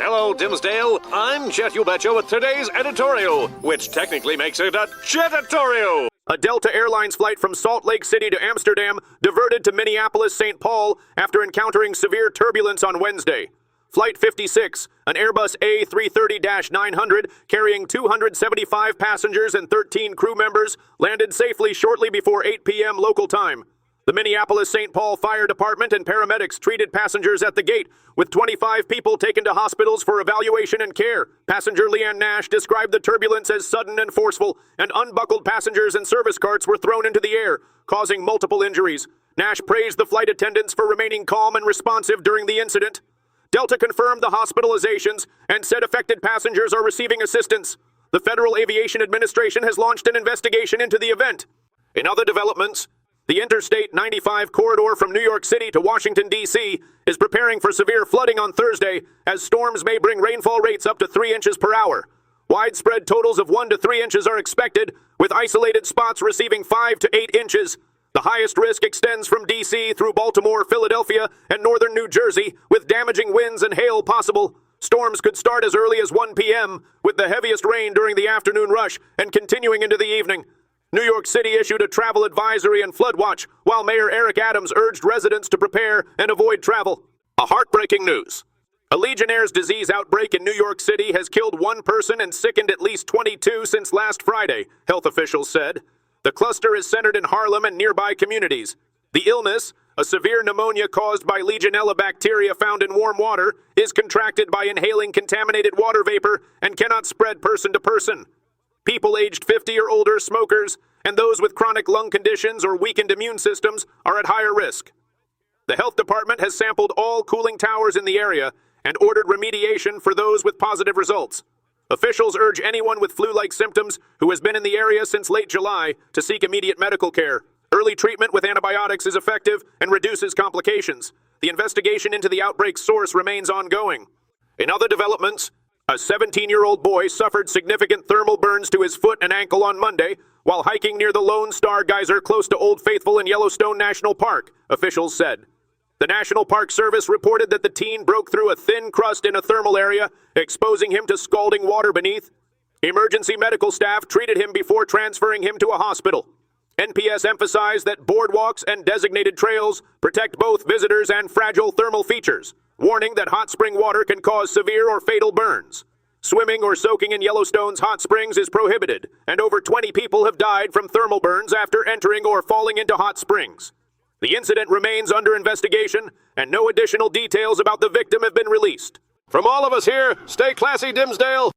Hello, Dimsdale. I'm Jet You Betcha with today's editorial, which technically makes it a Jetatorial. A Delta Airlines flight from Salt Lake City to Amsterdam diverted to Minneapolis-St. Paul after encountering severe turbulence on Wednesday. Flight 56, an Airbus A330-900 carrying 275 passengers and 13 crew members, landed safely shortly before 8 p.m. local time. The Minneapolis-St. Paul Fire Department and paramedics treated passengers at the gate, with 25 people taken to hospitals for evaluation and care. Passenger Leanne Nash described the turbulence as sudden and forceful, and unbuckled passengers and service carts were thrown into the air, causing multiple injuries. Nash praised the flight attendants for remaining calm and responsive during the incident. Delta confirmed the hospitalizations and said affected passengers are receiving assistance. The Federal Aviation Administration has launched an investigation into the event. In other developments, the Interstate 95 corridor from New York City to Washington, D.C. is preparing for severe flooding on Thursday, as storms may bring rainfall rates up to 3 inches per hour. Widespread totals of 1 to 3 inches are expected, with isolated spots receiving 5 to 8 inches. The highest risk extends from D.C. through Baltimore, Philadelphia, and northern New Jersey, with damaging winds and hail possible. Storms could start as early as 1 p.m., with the heaviest rain during the afternoon rush and continuing into the evening. New York City issued a travel advisory and flood watch, while Mayor Eric Adams urged residents to prepare and avoid travel. A heartbreaking news. A Legionnaires disease outbreak in New York City has killed 1 person and sickened at least 22 since last Friday, health officials said. The cluster is centered in Harlem and nearby communities. The illness, a severe pneumonia caused by Legionella bacteria found in warm water, is contracted by inhaling contaminated water vapor and cannot spread person to person. People aged 50 or older, smokers, and those with chronic lung conditions or weakened immune systems are at higher risk. The health department has sampled all cooling towers in the area and ordered remediation for those with positive results. Officials urge anyone with flu-like symptoms who has been in the area since late July to seek immediate medical care. Early treatment with antibiotics is effective and reduces complications. The investigation into the outbreak's source remains ongoing. In other developments, a 17-year-old boy suffered significant thermal burns to his foot and ankle on Monday while hiking near the Lone Star Geyser close to Old Faithful in Yellowstone National Park, officials said. The National Park Service reported that the teen broke through a thin crust in a thermal area, exposing him to scalding water beneath. Emergency medical staff treated him before transferring him to a hospital. NPS emphasized that boardwalks and designated trails protect both visitors and fragile thermal features, warning that hot spring water can cause severe or fatal burns. Swimming or soaking in Yellowstone's hot springs is prohibited, and over 20 people have died from thermal burns after entering or falling into hot springs. The incident remains under investigation, and no additional details about the victim have been released. From all of us here, stay classy, Dimsdale.